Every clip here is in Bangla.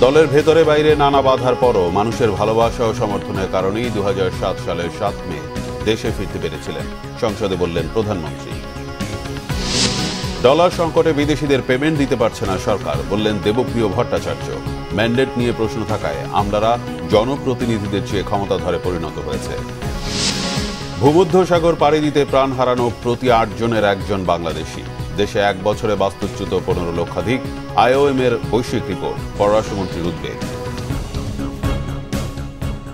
দলের ভেতরে বাইরে নানা বাধার পরও মানুষের ভালোবাসা ও সমর্থনের কারণেই 2007 সালের 7 মে দেশে ফিরতে পেরেছিলেন, সংসদে বললেন প্রধানমন্ত্রী। ডলার সংকটে বিদেশিদের পেমেন্ট দিতে পারছে না সরকার, বললেন দেবপ্রিয় ভট্টাচার্য। ম্যান্ডেট নিয়ে প্রশ্ন থাকায় আমলারা জনপ্রতিনিধিদের চেয়ে ক্ষমতাধরে পরিণত হয়েছে। ভূমধ্যসাগর পাড়ি দিতে প্রাণ হারানো প্রতি 8 জনের একজন বাংলাদেশি। দেশে 1 বছরে বাস্তুচ্যুত 15 লক্ষাধিক, IOM এর বৈশ্বিক রিপোর্ট, পররাষ্ট্রমন্ত্রীর উদ্বেগ।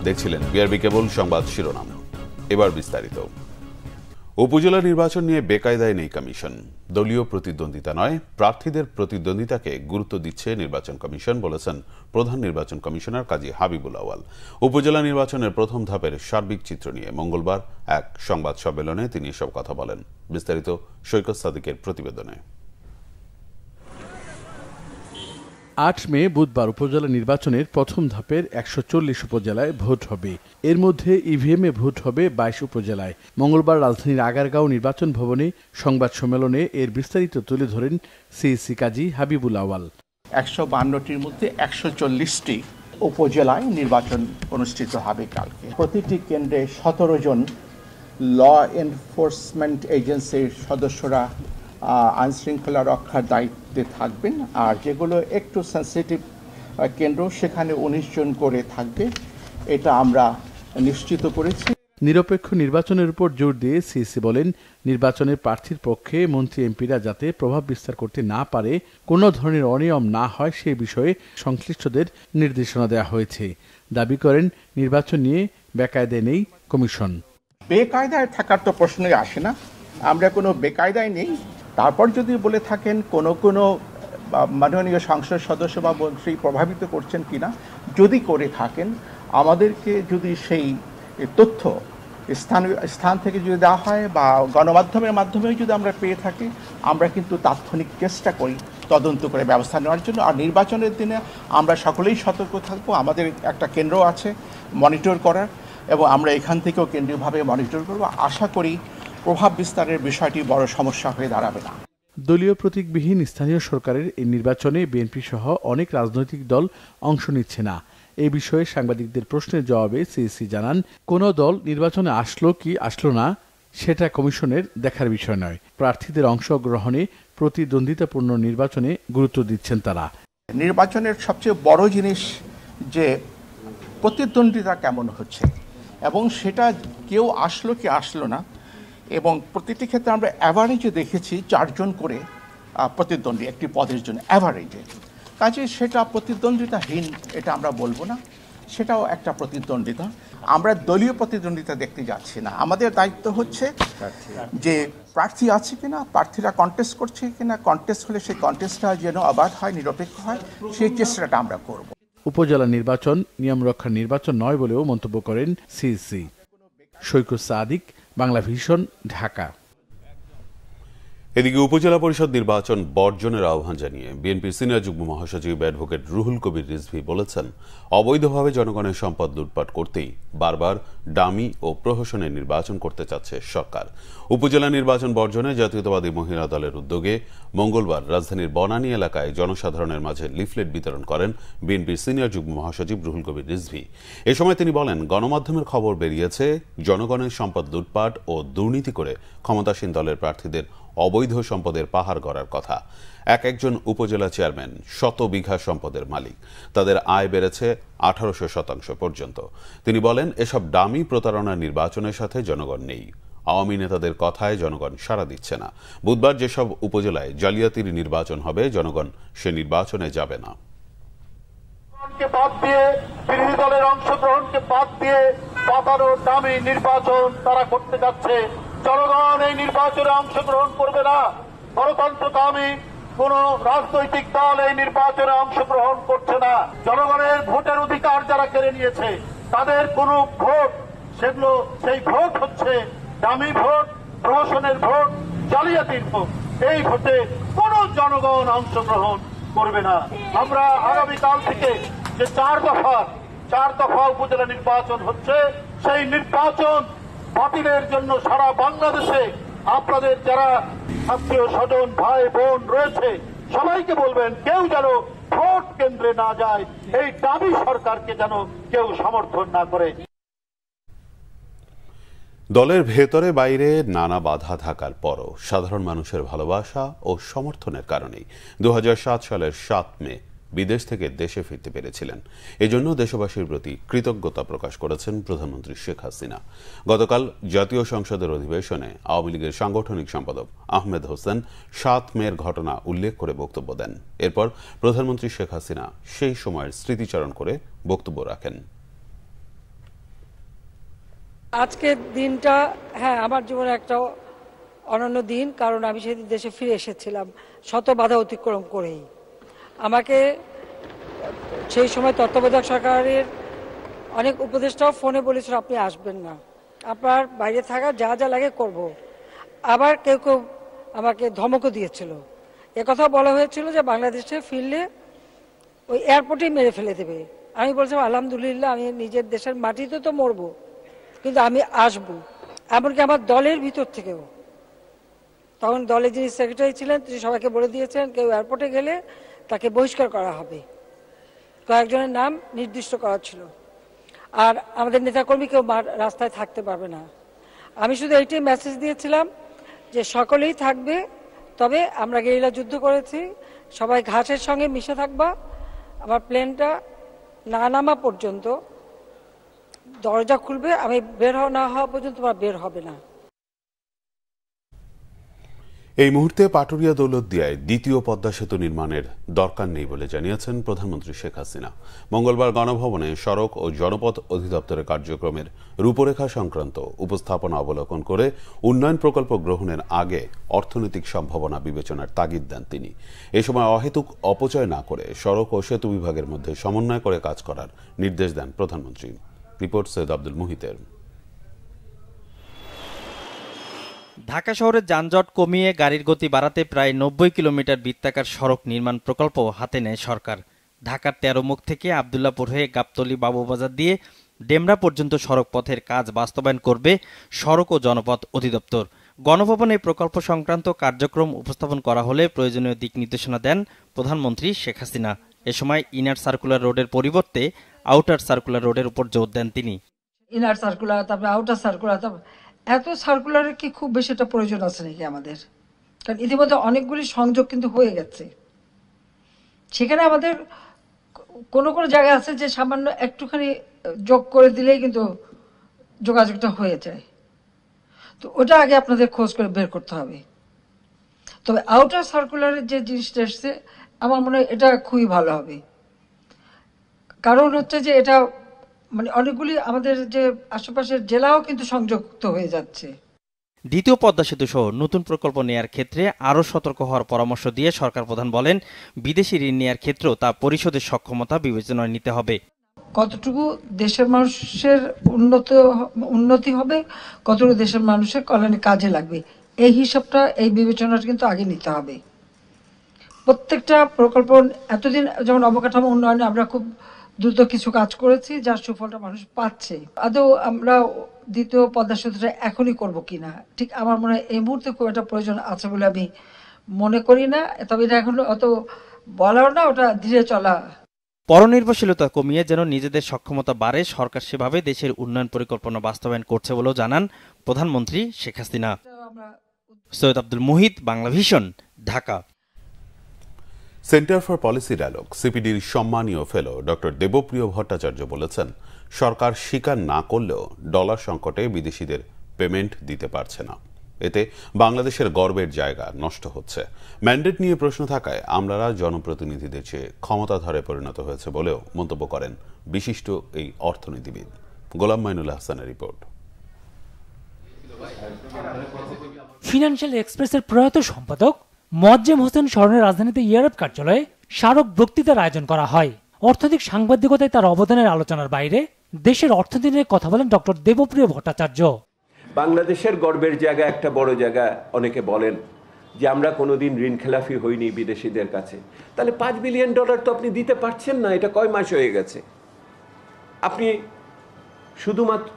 দেখছিলেন বিআরবি কেবল সংবাদ শিরোনাম, এবার বিস্তারিত। উপজেলা নির্বাচন নিয়ে বেকায়দায় নেই কমিশন। দলীয় প্রতিদ্বন্দ্বিতা নয়, প্রার্থীদের প্রতিদ্বন্দ্বিতাকে গুরুত্ব দিচ্ছে নির্বাচন কমিশন, বলেছেন প্রধান নির্বাচন কমিশনার কাজী হাবিবুল আওয়াল। উপজেলা নির্বাচনের প্রথম ধাপের সার্বিক চিত্র নিয়ে মঙ্গলবার এক সংবাদ সম্মেলনে তিনি এসব কথা বলেন। বিস্তারিত সৈকত সাদিকের প্রতিবেদনে। 8 মে বুধবার উপজেলা নির্বাচনের প্রথম ধাপের 140 উপজেলায় ভোট হবে। এর মধ্যে ইভিএমে ভোট হবে 22 উপজেলায়। মঙ্গলবার রাজধানীর আগারগাঁও নির্বাচন ভবনে সংবাদ সম্মেলনে এর বিস্তারিত তুলে ধরেন সিইসি কাজী হাবিবুল আওয়াল। 152টির মধ্যে 140টি উপজেলায় নির্বাচন অনুষ্ঠিত হবে কালকে। প্রতিটি কেন্দ্রে 17 জন ল এনফোর্সমেন্ট এজেন্সির সদস্যরা আইনশৃঙ্খলা রক্ষার দায়িত্বে থাকবেন, আর যেগুলো একটু সেন্সিটিভ কেন্দ্র সেখানে 19 জন করে থাকবে, এটা আমরা নিশ্চিত করেছি। নিরপেক্ষ নির্বাচনের উপর জোর দিয়ে সিইসি বলেন, নির্বাচনের প্রার্থীর পক্ষে মন্ত্রী এমপিরা যাতে প্রভাব বিস্তার করতে না পারে, কোনো ধরনের অনিয়ম না হয় সে বিষয়ে সংশ্লিষ্টদের নির্দেশনা দেওয়া হয়েছে। দাবি করেন, নির্বাচন নিয়ে বেকায়দায় নেই কমিশন। বেকায়দায় থাকার তো প্রশ্নই আসে না, আমরা কোনো বেকায়দায় নেই। তারপর যদি বলে থাকেন কোনো মাননীয় সংসদ সদস্য বা মন্ত্রী প্রভাবিত করছেন কিনা, যদি করে থাকেন আমাদেরকে যদি সেই তথ্য স্থান থেকে যদি দেওয়া হয় বা গণমাধ্যমের মাধ্যমে যদি আমরা পেয়ে থাকি, আমরা কিন্তু তাৎক্ষণিক চেষ্টা করি তদন্ত করে ব্যবস্থা নেওয়ার জন্য। আর নির্বাচনের দিনে আমরা সকলেই সতর্ক থাকবো। আমাদের একটা কেন্দ্র আছে মনিটর করার, এবং আমরা এখান থেকেও কেন্দ্রীয়ভাবে মনিটর করব। আশা করি প্রভাব বিস্তারের বিষয়টি বড় সমস্যা হয়ে দাঁড়াবে না। দলীয় প্রতীকবিহীন স্থানীয় সরকারের এই নির্বাচনে বিএনপি সহ অনেক রাজনৈতিক দল অংশ নিচ্ছে না। এই বিষয়ে সাংবাদিকদের প্রশ্নের জবাবে সিইসি জানান, কোনো দল নির্বাচনে আসলো কি আসলো না সেটা কমিশনের দেখার বিষয় নয়। প্রার্থীদের অংশগ্রহণে প্রতিদ্বন্দ্বিতাপূর্ণ নির্বাচনে গুরুত্ব দিচ্ছেন তারা। নির্বাচনের সবচেয়ে বড় জিনিস যে প্রতিদ্বন্দ্বিতা কেমন হচ্ছে, এবং সেটা কেউ আসলো কি আসলো না, এবং প্রতিটি ক্ষেত্রে আমরা অ্যাভারেজে দেখেছি 4 জন করে প্রতিদ্বন্দ্বী একটি পদের জন্য অ্যাভারেজে। কাজে সেটা প্রতিদ্বন্দ্বিতাহীন এটা আমরা বলবো না, সেটাও একটা প্রতিদ্বন্দ্বিতা। আমরা দলীয় প্রতিদ্বন্দ্বিতা দেখতে যাচ্ছি না। আমাদের দায়িত্ব হচ্ছে যে প্রার্থী আছে কিনা, প্রার্থীরা কন্টেস্ট করছে কিনা, কন্টেস্ট হলে সেই কন্টেস্টটা যেন অবাধ হয়, নিরপেক্ষ হয়, সেই চেষ্টাটা আমরা করব। উপজেলা নির্বাচন নিয়ম রক্ষার নির্বাচন নয় বলেও মন্তব্য করেন সিইসি। সৈকত সাদিক, বাংলা ভিশন, ঢাকা। এদিকে উপজেলা পরিষদ নির্বাচন বর্জনের আহ্বান জানিয়ে বিএনপির সিনিয়র যুগ্ম মহাসচিব অ্যাডভোকেট রুহুল কবির রিজভী বলেছেন, অবৈধভাবে জনগণের সম্পদ লুটপাট করতেই বারবার ডামি ও প্রহসনের নির্বাচন করতে চাচ্ছে সরকার। উপজেলা নির্বাচন বর্জনে জাতীয়তাবাদী মহিলা দলের উদ্যোগে মঙ্গলবার রাজধানীর বনানী এলাকায় জনসাধারণের মাঝে লিফলেট বিতরণ করেন বিএনপির সিনিয়র যুগ্ম মহাসচিব রুহুল কবির রিজভী। এ সময় তিনি বলেন, গণমাধ্যমের খবর বেরিয়েছে জনগণের সম্পদ লুটপাট ও দুর্নীতি করে ক্ষমতাসীন দলের প্রার্থীদের অবৈধ সম্পদের পাহাড় গড়ার কথা। একজন উপজেলা চেয়ারম্যান 100 বিঘা সম্পদের মালিক, তাদের আয় বেড়েছে 1800% পর্যন্ত। তিনি বলেন, এসব ডামি প্রতারণার নির্বাচনের সাথে জনগণ নেই। আওয়ামী নেতাদের কথায় জনগণ সাড়া দিচ্ছে না। বুধবার যেসব উপজেলায় জালিয়াতির নির্বাচন হবে, জনগণ সে নির্বাচনে যাবে না। বিরোধী দলের অংশগ্রহণকে বাদ দিয়ে পাতানো দামি নির্বাচন তারা করতে যাচ্ছে। জনগণ এই নির্বাচনে অংশগ্রহণ করবে না। গণতন্ত্রকামী কোন রাজনৈতিক দল এই নির্বাচনে অংশগ্রহণ করছে না। জনগণের ভোটের অধিকার যারা কেড়ে নিয়েছে তাদের কোন ভোট, সেগুলো সেই ভোট হচ্ছে দামি ভোট, প্রহসনের ভোট, জালিয়াতির ভোট। এই ভোটে কোন জনগণ অংশগ্রহণ করবে না। আমরা আগামীকাল থেকে যে 4 দফা উপজেলা নির্বাচন হচ্ছে, সেই নির্বাচন বাতিলের জন্য সারা বাংলাদেশে আপনাদের যারা আত্মীয় স্বজন ভাই বোন রয়েছে সবাইকে বলবেন, কেউ যেন ভোট কেন্দ্রে না যায়, এই দাবি সরকারকে যেন কেউ সমর্থন না করে। দলের ভেতরে বাইরে নানা বাধা থাকার পরও সাধারণ মানুষের ভালোবাসা ও সমর্থনের কারণেই 2007 সালের 7 মে বিদেশ থেকে দেশে ফিরতে পেরেছিলেন। এজন্য দেশবাসীর প্রতি কৃতজ্ঞতা প্রকাশ করেছেন প্রধানমন্ত্রী শেখ হাসিনা। গতকাল জাতীয় সংসদের অধিবেশনে আওয়ামী লীগের সাংগঠনিক সম্পাদক আহমেদ হোসেন 7 মের ঘটনা উল্লেখ করে বক্তব্য দেন। এরপর প্রধানমন্ত্রী শেখ হাসিনা সেই সময়ের স্মৃতিচারণ করে বক্তব্য রাখেন। আজকের দিনটা আমার জীবনে একটা অনন্য দিন, কারণ আমি সেদিন দেশে ফিরে এসেছিলাম শত বাধা অতিক্রম করেই। আমাকে সেই সময় তত্ত্বাবধায়ক সরকারের অনেক উপদেষ্টাও ফোনে বলেছিল আপনি আসবেন না, আপনার বাইরে থাকা যা যা লাগে করব। আবার কেউ কেউ আমাকে ধমকও দিয়েছিল। একথা বলা হয়েছিল যে বাংলাদেশে ফিরলে ওই এয়ারপোর্টেই মেরে ফেলে দেবে। আমি বলছিলাম আলহামদুলিল্লাহ, আমি নিজের দেশের মাটিতে তো মরবো, কিন্তু আমি আসবো। এমনকি আমার দলের ভিতর থেকেও, তখন দলের যিনি সেক্রেটারি ছিলেন তিনি সবাইকে বলে দিয়েছেন কেউ এয়ারপোর্টে গেলে তাকে বহিষ্কার করা হবে। কয়েকজনের নাম নির্দিষ্ট করা ছিল। আর আমাদের নেতাকর্মী কেউ রাস্তায় থাকতে পারবে না। আমি শুধু এইটাই মেসেজ দিয়েছিলাম যে সকলেই থাকবে, তবে আমরা গেরিলা যুদ্ধ করেছি, সবাই ঘাসের সঙ্গে মিশে থাকবা। আমার প্লেনটা না নামা পর্যন্ত দরজা খুলবে, আমি বের না হওয়া পর্যন্ত তোমরা বের হবে না। এই মুহূর্তে পাটুরিয়া দৌলতদিয়ায় দ্বিতীয় পদ্মা সেতু নির্মাণের দরকার নেই বলে জানিয়েছেন প্রধানমন্ত্রী শেখ হাসিনা। মঙ্গলবার গণভবনে সড়ক ও জনপথ অধিদপ্তরের কার্যক্রমের রূপরেখা সংক্রান্ত উপস্থাপনা অবলোকন করে উন্নয়ন প্রকল্প গ্রহণের আগে অর্থনৈতিক সম্ভাবনা বিবেচনার তাগিদ দেন তিনি। এ সময় অহেতুক অপচয় না করে সড়ক ও সেতু বিভাগের মধ্যে সমন্বয় করে কাজ করার নির্দেশ দেন প্রধানমন্ত্রী। রিপোর্ট সৈয়দ আব্দুল মুহিতের। ঢাকা শহরের যানজট কমিয়ে গাড়ির গতি বাড়াতে প্রায় 90 কিলোমিটার বৃত্তাকার সড়ক নির্মাণ প্রকল্প হাতে নেয় সরকার। ঢাকার 13 মুখ থেকে আবদুল্লাপুর হয়ে গাবতলী বাবুবাজার দিয়ে ডেমরা পর্যন্ত সড়ক পথের কাজ বাস্তবায়ন করবে সড়ক ও জনপথ অধিদপ্তর। গণভবনে এই প্রকল্প সংক্রান্ত কার্যক্রম উপস্থাপন করা হলে প্রয়োজনীয় দিক নির্দেশনা দেন প্রধানমন্ত্রী শেখ হাসিনা। এ সময় ইনার সার্কুলার রোডের পরিবর্তে আউটার সার্কুলার রোডের উপর জোর দেন তিনি। ইনার সার্কুলার, তারপরে আউটার সার্কুলার, এত সার্কুলারের কি খুব বেশি একটা প্রয়োজন আছে নাকি আমাদের? কারণ ইতিমধ্যে অনেকগুলি সংযোগ কিন্তু হয়ে গেছে। সেখানে আমাদের কোনো কোনো জায়গা আছে যে সামান্য একটুখানি যোগ করে দিলেই কিন্তু যোগাযোগটা হয়ে যায়। তো ওটা আগে আপনাদের খোঁজ করে বের করতে হবে। তবে আউটার সার্কুলারের যে জিনিসটা এসছে আমার মনে হয় এটা খুবই ভালো হবে। কারণ হচ্ছে যে এটা মানে অনেকগুলি আমাদের যে আশেপাশের জেলাও কিন্তু সংযুক্ত হয়ে যাচ্ছে। দ্বিতীয় পদ্মা সেতু সহ নতুন প্রকল্প নেয়ার ক্ষেত্রে আরও সতর্ক হওয়ার পরামর্শ দিয়ে সরকার প্রধান বলেন, বিদেশি ঋণ নেয়ার ক্ষেত্রেও তা পরিশোধের সক্ষমতা বিবেচনায় নিতে হবে। কতটুকু দেশের মানুষের উন্নতি হবে, কতটুকু দেশের মানুষের কল্যাণে কাজে লাগবে, এই হিসাবটা, এই বিবেচনাটা কিন্তু আগে নিতে হবে। প্রত্যেকটা প্রকল্প এতদিন যেমন অবকাঠামো উন্নয়নে আমরা খুব দ্রুত কিছু কাজ করেছি, যার সুফলটা মানুষ পাচ্ছে। আদৌ আমরা দ্বিতীয় পদ্মা সেতুটা এখনই করবো কিনা, ঠিক আমার মনে হয় এই মুহূর্তে খুব একটা প্রয়োজন আছে বলে আমি মনে করি না। তবে এটা এখন অত বলাও না, ওটা ধীরে চলা। পরনির্ভরশীলতা কমিয়ে যেন নিজেদের সক্ষমতা বাড়ে, সরকার সেভাবে দেশের উন্নয়ন পরিকল্পনা বাস্তবায়ন করছে বলেও জানান প্রধানমন্ত্রী Sheikh Hasina. Syed Abdul Muhith, Banglavision, Dhaka. Centre for policy dialogue সিপিডির সম্মানীয় ফেলো ডক্টর দেবপ্রিয় ভট্টাচার্য বলেছেন, সরকার স্বীকার না করলেও ডলার সংকটে বিদেশিদের পেমেন্ট দিতে পারছে না। এতে বাংলাদেশের গর্বের জায়গা নষ্ট হচ্ছে। ম্যান্ডেট নিয়ে প্রশ্ন থাকায় আমলারা জনপ্রতিনিধিদের চেয়ে ক্ষমতাধরে পরিণত হয়েছে বলেও মন্তব্য করেন বিশিষ্ট এই অর্থনীতিবিদ। গোলাম মাইনুল হাসানের রিপোর্ট। ফিনান্সিয়াল এক্সপ্রেসের প্রয়াত সম্পাদক মোয়াজ্জেম হোসেন স্মরণে রাজধানীতে ইউরোপ কার্যালয়ে স্মারক বক্তৃতার আয়োজন করা হয়। অর্থনৈতিক সাংবাদিকতায় তার অবদানের আলোচনার বাইরে দেশের অর্থনীতি নিয়ে কথা বলেন ডক্টর দেবপ্রিয় ভট্টাচার্য। বাংলাদেশের গর্বের জায়গা, একটা বড় জায়গা। অনেকে বলেন যে আমরা কোনোদিন ঋণ খেলাফি হইনি বিদেশিদের কাছে। তাহলে $5 বিলিয়ন তো আপনি দিতে পারছেন না। এটা কয় মাস হয়ে গেছে? আপনি শুধুমাত্র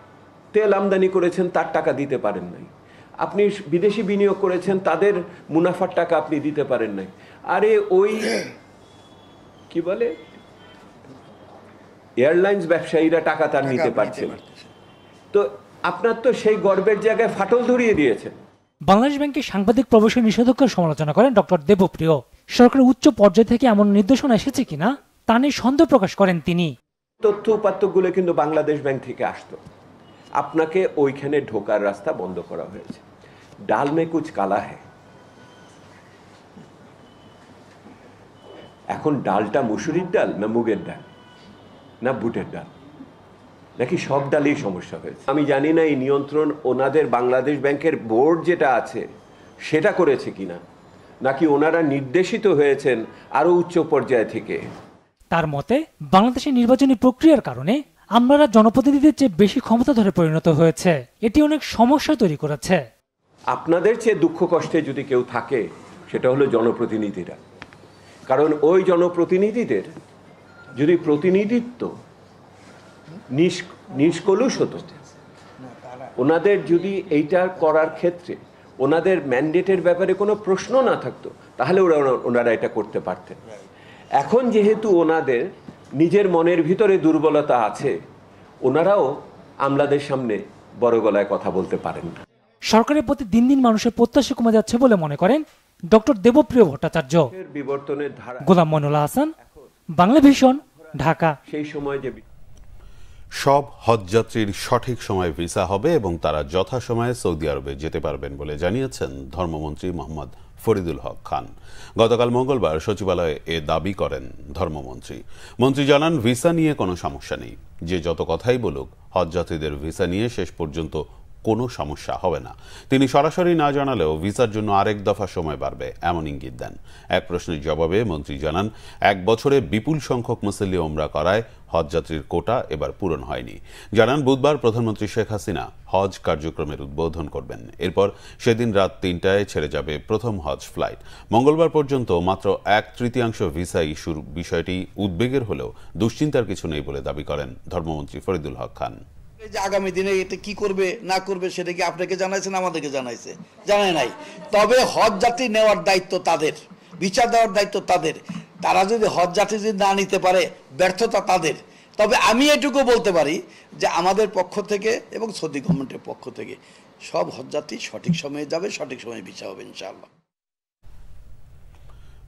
তেল আমদানি করেছেন, তার টাকা দিতে পারেন নাই। আপনি বিদেশি বিনিয়োগ করেছেন, তাদের মুনাফার টাকা আপনি দিতে পারেন নাই। আরে ওই কি বলে, এয়ারলাইন্স ব্যবসায়ীরা টাকা তার নিতে পারছে না। তো আপনার তো সেই গর্বের জায়গায় ফাটল ধরিয়ে দিয়েছেন। বাংলাদেশ ব্যাংকের সাংবাদিক প্রবেশের নিষেধাজ্ঞার সমালোচনা করেন ডক্টর দেবপ্রিয়। সরকারের উচ্চ পর্যায় থেকে এমন নির্দেশনা এসেছে কিনা তা নিয়ে সন্দেহ প্রকাশ করেন তিনি। তথ্য উপাত্তগুলো কিন্তু বাংলাদেশ ব্যাংক থেকে আসতো, আপনাকে ওইখানে ঢোকার রাস্তা বন্ধ করা হয়েছে। ডাল মে কুচ কালা হ্যায়। এখন ডালটা মুসুরির ডাল না মুগের ডাল না বুটের ডাল, নাকি সব ডালেই সমস্যা হয়েছে? আমি জানি না এই নিয়ন্ত্রণ ওনাদের বাংলাদেশ ব্যাংকের বোর্ড যেটা আছে সেটা করেছে কিনা, নাকি ওনারা নির্দেশিত হয়েছেন আরো উচ্চ পর্যায় থেকে। তার মতে বাংলাদেশের নির্বাচনী প্রক্রিয়ার কারণে আমরা জনপ্রতিনিধিদের চেয়ে বেশি ক্ষমতাধরে পরিণত হয়েছে, এটি অনেক সমস্যা তৈরি করেছে। আপনাদের চেয়ে দুঃখ কষ্টে যদি কেউ থাকে সেটা হলো জনপ্রতিনিধিরা। কারণ ওই জনপ্রতিনিধিদের যদি প্রতিনিধিত্ব নিষ্কলুষ হতো, ওনাদের যদি এইটা করার ক্ষেত্রে ওনাদের ম্যান্ডেটের ব্যাপারে কোনো প্রশ্ন না থাকতো, তাহলে ওনারা এটা করতে পারতেন। এখন যেহেতু ওনাদের নিজের মনের ভিতরে দুর্বলতা আছে, ওনারাও আমলাদের সামনে বড় গলায় কথা বলতে পারেন না। সরকারের প্রতি দিন দিন মানুষের প্রত্যাশা কমে যাচ্ছে বলে মনে করেন ডক্টর দেবপ্রিয় ভট্টাচার্য। বিবর্তনের ধারা। গোলাম মইনুল হাসান, বাংলা ভিশন, ঢাকা। সেই সময় যে সব হজযাত্রীর সঠিক সময়ে ভিসা হবে এবং তারা যথাসময়ে সৌদি আরবে যেতে পারবেন বলে জানিয়েছেন ধর্মমন্ত্রী মোহাম্মদ ফরিদুল হক খান। গতকাল মঙ্গলবার সচিবালয়ে এ দাবি করেন ধর্মমন্ত্রী। মন্ত্রী জানান, ভিসা নিয়ে কোনো সমস্যা নেই, যে যত কথাই বলুক হজযাত্রীদের ভিসা নিয়ে শেষ পর্যন্ত কোনো সমস্যা হবে না। তিনি সরাসরি না জানালেও ভিসার জন্য আরেক দফা সময় বাড়বে এমন ইঙ্গিত দেন। এক প্রশ্নের জবাবে মন্ত্রী জানান, 1 বছরে বিপুল সংখ্যক মুসল্লি ওমরা করায় হজযাত্রীর কোটা এবার পূরণ হয়নি। জানান, বুধবার প্রধানমন্ত্রী শেখ হাসিনা হজ কার্যক্রমের উদ্বোধন করবেন। এরপর সেদিন রাত 3টায় ছেড়ে যাবে প্রথম হজ ফ্লাইট। মঙ্গলবার পর্যন্ত মাত্র 1/3 ভিসা ইস্যুর বিষয়টি উদ্বেগের হলেও দুশ্চিন্তার কিছু নেই বলে দাবি করেন ধর্মমন্ত্রী ফরিদুল হক খান। যে আগামী দিনে এটা কি করবে না করবে সেটা কি আপনাকে জানাইছেন, আমাদেরকে জানাইছে? জানায় নাই। তবে হজ যাত্রী নেওয়ার দায়িত্ব তাদের, বিচার দেওয়ার দায়িত্ব তাদের। তারা যদি হজ যাত্রী যদি না নিতে পারে, ব্যর্থতা তাদের। তবে আমি এটুকু বলতে পারি যে আমাদের পক্ষ থেকে এবং সৌদি গভর্নমেন্টের পক্ষ থেকে সব হজ যাত্রী সঠিক সময়ে যাবে, সঠিক সময়ে ভিসা হবে ইনশাআল্লাহ।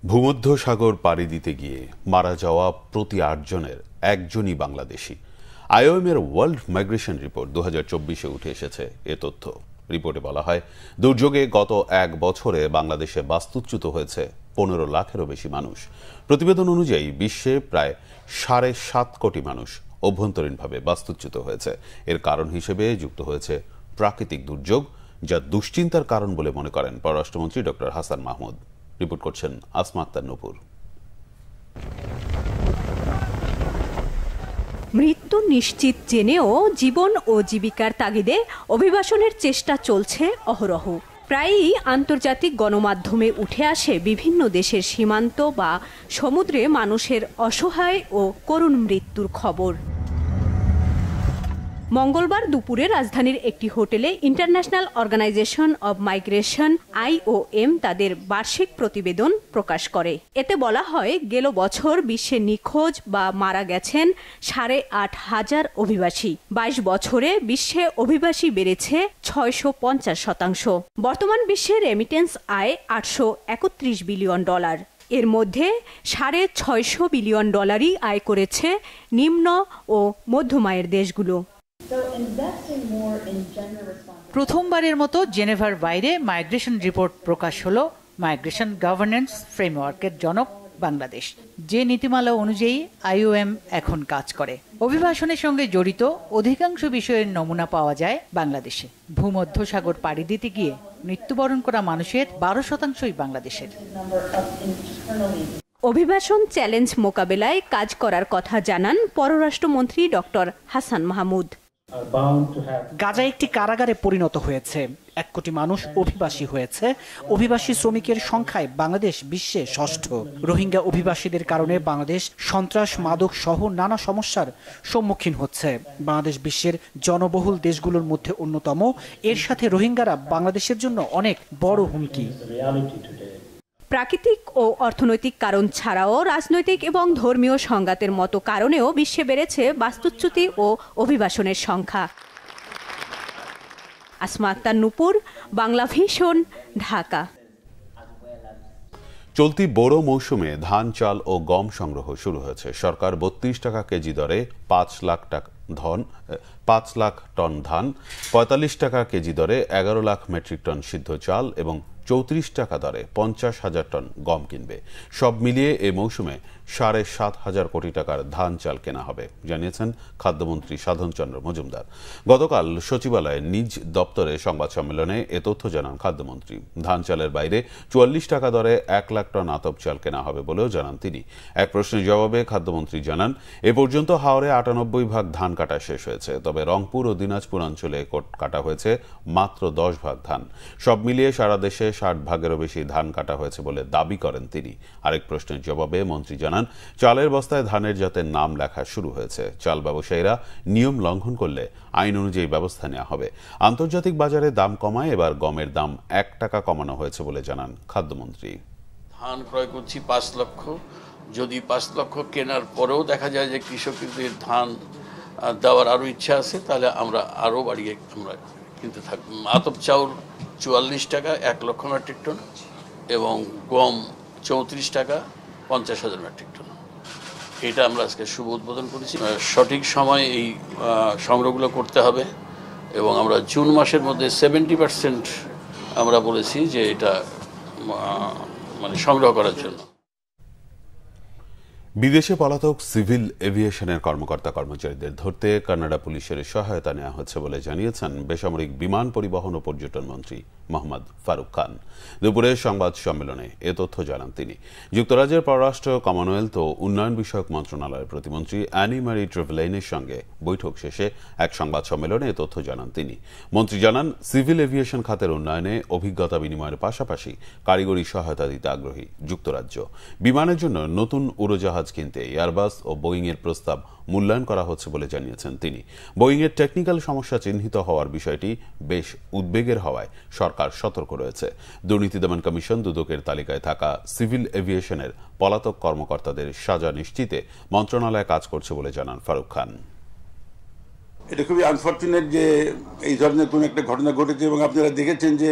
ভূমধ্যসাগর পাড়ি দিতে গিয়ে মারা যাওয়া প্রতি 8 জনের 1 জনই বাংলাদেশি। আইওএমের ওয়ার্ল্ড মাইগ্রেশন রিপোর্ট 2024-এ উঠে এসেছে এ তথ্য। রিপোর্টে বলা হয়, দুর্যোগে গত 1 বছরে বাংলাদেশে বাস্তুচ্যুত হয়েছে 15 লাখেরও বেশি মানুষ। প্রতিবেদন অনুযায়ী বিশ্বে প্রায় 7.5 কোটি মানুষ অভ্যন্তরীণভাবে বাস্তুচ্যুত হয়েছে। এর কারণ হিসেবে যুক্ত হয়েছে প্রাকৃতিক দুর্যোগ, যা দুশ্চিন্তার কারণ বলে মনে করেন পররাষ্ট্রমন্ত্রী ডক্টর হাসান মাহমুদ। রিপোর্ট করছেন আসমা আক্তার নূপুর। মৃত্যু নিশ্চিত জেনেও জীবন ও জীবিকার তাগিদে অভিবাসনের চেষ্টা চলছে অহরহ। প্রায়ই আন্তর্জাতিক গণমাধ্যমে উঠে আসে বিভিন্ন দেশের সীমান্ত বা সমুদ্রে মানুষের অসহায় ও করুণ মৃত্যুর খবর। মঙ্গলবার দুপুরে রাজধানীর একটি হোটেলে international organization of migration IOM তাদের বার্ষিক প্রতিবেদন প্রকাশ করে। এতে বলা হয়, গেল বছর বিশ্বে নিখোঁজ বা মারা গেছেন 8,500 অভিবাসী। 22 বছরে বিশ্বে অভিবাসী বেড়েছে 650%। বর্তমান বিশ্বে রেমিটেন্স আয় $831 বিলিয়ন। এর মধ্যে $650 বিলিয়ন আয় করেছে নিম্ন ও মধ্যম আয়ের দেশগুলো। প্রথমবারের মতো জেনেভার বাইরে মাইগ্রেশন রিপোর্ট প্রকাশ হলো মাইগ্রেশন গভর্নেন্স ফ্রেমওয়ার্কের জনক বাংলাদেশ, যে নীতিমালা অনুযায়ী IOM এখন কাজ করে। অভিবাসনের সঙ্গে জড়িত অধিকাংশ বিষয়ের নমুনা পাওয়া যায় বাংলাদেশে। ভূমধ্যসাগর পাড়ি দিতে গিয়ে মৃত্যুবরণ করা মানুষের 12%ই বাংলাদেশের। অভিবাসন চ্যালেঞ্জ মোকাবেলায় কাজ করার কথা জানান পররাষ্ট্রমন্ত্রী ডক্টর হাসান মাহমুদ। গাজা একটি কারাগারে পরিণত হয়েছে। 1 কোটি মানুষ অভিবাসী হয়েছে। অভিবাসী শ্রমিকের সংখ্যায় বাংলাদেশ বিশ্বে 6ষ্ঠ। রোহিঙ্গা অভিবাসীদের কারণে বাংলাদেশ সন্ত্রাস, মাদক সহ নানা সমস্যার সম্মুখীন হচ্ছে। বাংলাদেশ বিশ্বের জনবহুল দেশগুলোর মধ্যে অন্যতম। এর সাথে রোহিঙ্গারা বাংলাদেশের জন্য অনেক বড় হুমকি। প্রাকৃতিক ও অর্থনৈতিক কারণ ছাড়াও রাজনৈতিক এবং ধর্মীয় সংঘাতের মতো কারণেও বিশ্বে বেড়েছে বাস্তুচ্যুতি ও অভিবাসনের সংখ্যা। আসমা আক্তার নূপুর, বাংলা ভিশন, ঢাকা। চলতি বোরো মৌসুমে ধান, চাল ও গম সংগ্রহ শুরু হয়েছে। সরকার ৩২ টাকা কেজি দরে ৫ লাখ টন ধান, ৪৫ টাকা কেজি দরে ১১ লাখ মেট্রিক টন সিদ্ধ চাল এবং ৩৪ টাকা দরে ৫০,০০০ টন গম কিনবে। সব মিলিয়ে এ মৌসুমে ৭,৫০০ কোটি টাকার ধান চাল কেনা হবে, জানিয়েছেন খাদ্যমন্ত্রী সাধন চন্দ্র মজুমদার। গতকাল সচিবালয়ে নিজ দপ্তরে সংবাদ সম্মেলনে এ তথ্য জানান খাদ্যমন্ত্রী। ধান চালের বাইরে ৪৪ টাকা দরে ১ লাখ টন আতপ চাল কেনা হবে বলেও জানান তিনি। এক প্রশ্নের জবাবে খাদ্যমন্ত্রী জানান, এ পর্যন্ত হাওরে ৯৮ ভাগ ধান কাটা শেষ হয়েছে, তবে রংপুর ও দিনাজপুর অঞ্চলে কাটা হয়েছে মাত্র ১০ ভাগ ধান। সব মিলিয়ে সারা দেশে ৬০ ভাগেরও বেশি ধান কাটা হয়েছে বলে দাবি করেন তিনি। আরেক প্রশ্নের জবাবে মন্ত্রী জানান, চালের বস্তায় ধানের জাতের নাম লেখা শুরু হয়েছে। চাল ব্যবসায়ীরা নিয়ম লঙ্ঘন করলে আইন অনুযায়ী ব্যবস্থা নেওয়া হবে। আন্তর্জাতিক বাজারে দাম কমায় এবার গমের দাম ১ টাকা কমানো হয়েছে বলে জানান খাদ্যমন্ত্রী। ধান ক্রয় করছি ৫ লক্ষ, যদি ৫ লক্ষ কেনার পরেও দেখা যায় যে কৃষকদের ধান দেওয়ার আরও ইচ্ছা আছে, তাহলে আমরা আরও বাড়িয়ে আমরা কিনতে থাকব। আতপ চাউল ৪৪ টাকা ১ লক্ষ মেট্রিক টন এবং গম ৩৪ টাকা ৫০,০০০ মেট্রিক টন। এটা আমরা আজকে শুভ উদ্বোধন করেছি। সঠিক সময় এই সংগ্রহগুলো করতে হবে এবং আমরা জুন মাসের মধ্যে 70% আমরা বলেছি যে এটা মানে সংগ্রহ করার জন্য। বিদেশে পলাতক সিভিল এভিয়েশনের কর্মকর্তা কর্মচারীদের ধরতে কানাডা পুলিশের সহায়তা নেওয়া হচ্ছে বলে জানিয়েছেন বেসামরিক বিমান পরিবহন ও পর্যটন মন্ত্রী মোহাম্মদ ফারুক খান। দুপুরে সংবাদ সম্মেলনে এ তথ্য জানান তিনি। যুক্তরাজ্যের পররাষ্ট্র, কমনওয়েলথ ও উন্নয়ন বিষয়ক মন্ত্রণালয়ের প্রতিমন্ত্রী অ্যানি মারি ট্রেভেলাইনের সঙ্গে বৈঠক শেষে এক সংবাদ সম্মেলনে এ তথ্য জানান তিনি। মন্ত্রী জানান, সিভিল এভিয়েশন খাতের উন্নয়নে অভিজ্ঞতা বিনিময়ের পাশাপাশি কারিগরি সহায়তা দিতে আগ্রহী যুক্তরাজ্য। বিমানের জন্য নতুন উড়োজাহাজ কিনতে এয়ারবাস ও বোয়িং এর প্রস্তাব মূল্যায়ন করা হচ্ছে বলে জানিয়েছেন তিনি। বোয়িং এর টেকনিক্যাল সমস্যা চিহ্নিত হওয়ার বিষয়টি বেশ উদ্বেগের হওয়ায় সরকার সতর্ক রয়েছে। দুর্নীতি দমন কমিশন দুদকের তালিকায় থাকা সিভিল এভিয়েশনের পলাতক কর্মকর্তাদের সাজা নিশ্চিতে মন্ত্রণালয় কাজ করছে বলে জানান ফারুক খান। এটা খুবই আনফরচুনেট যে এই ধরনের কোন একটা ঘটনা ঘটেছে এবং আপনারা দেখেছেন যে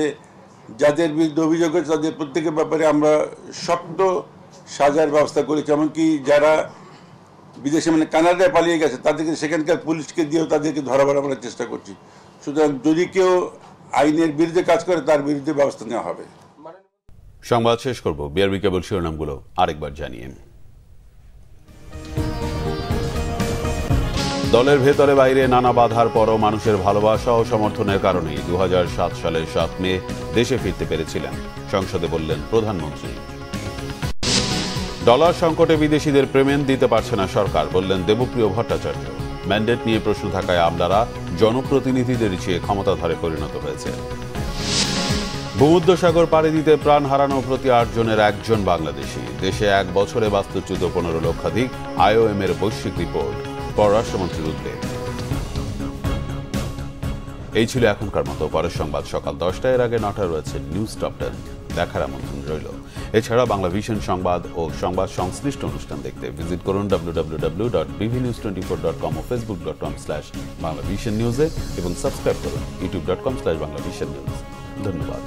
যাদের বিরুদ্ধে অভিযোগ হয়েছে তাদের প্রত্যেকের ব্যাপারে আমরা শক্ত সাজার ব্যবস্থা করেছি। এমনকি যারা বিদেশে মানে কানাডায় পালিয়ে গেছে তাদেরকে সেখানকার পুলিশকে দিয়েও তাদেরকে ধরাবার আমরা চেষ্টা করছি। সুতরাং যদি কেউ আইনের বিরুদ্ধে কাজ করে তার বিরুদ্ধে ব্যবস্থা নেওয়া হবে। সংবাদ শেষ করব বিআরবি কেবল শিরোনামগুলো আরেকবার জানিয়ে। দলের ভেতরে বাইরে নানা বাধার পরও মানুষের ভালোবাসা ও সমর্থনের কারণেই ২০০৭ সালের ৭ মে দেশে ফিরতে পেরেছিলেন, সংসদে বললেন প্রধানমন্ত্রী। ডলার সংকটে বিদেশিদের পেমেন্ট দিতে পারছে না সরকার, বললেন দেবপ্রিয় ভট্টাচার্য। ম্যান্ডেট নিয়ে প্রশ্ন থাকায় আমলারা জনপ্রতিনিধিদের চেয়ে ক্ষমতাধরে পরিণত হয়েছে। ভূমধ্যসাগর পাড়ি দিতে প্রাণ হারানো প্রতি ৮ জনের ১ জন বাংলাদেশি। দেশে ১ বছরে বাস্তুচ্যুত ১৫ লক্ষাধিক, আইওএম এর বৈশ্বিক রিপোর্ট। পররাষ্ট্রমন্ত্রীর উদ্বেগ। এই ছিল এখনকার মতো। পরের সংবাদ সকাল ১০টায়, এর আগে ৯টায় রয়েছে নিউজ টপ 10। দেখার আমন্ত্রণ রইল। এছাড়া বাংলা ভিশন সংবাদ ও সংবাদ সংশ্লিষ্ট অনুষ্ঠান দেখতে ভিজিট করুন www.bvnews24.com ও facebook.com/banglavisionnews এবং সাবস্ক্রাইব করুন youtube.com/banglavisionnews। ধন্যবাদ।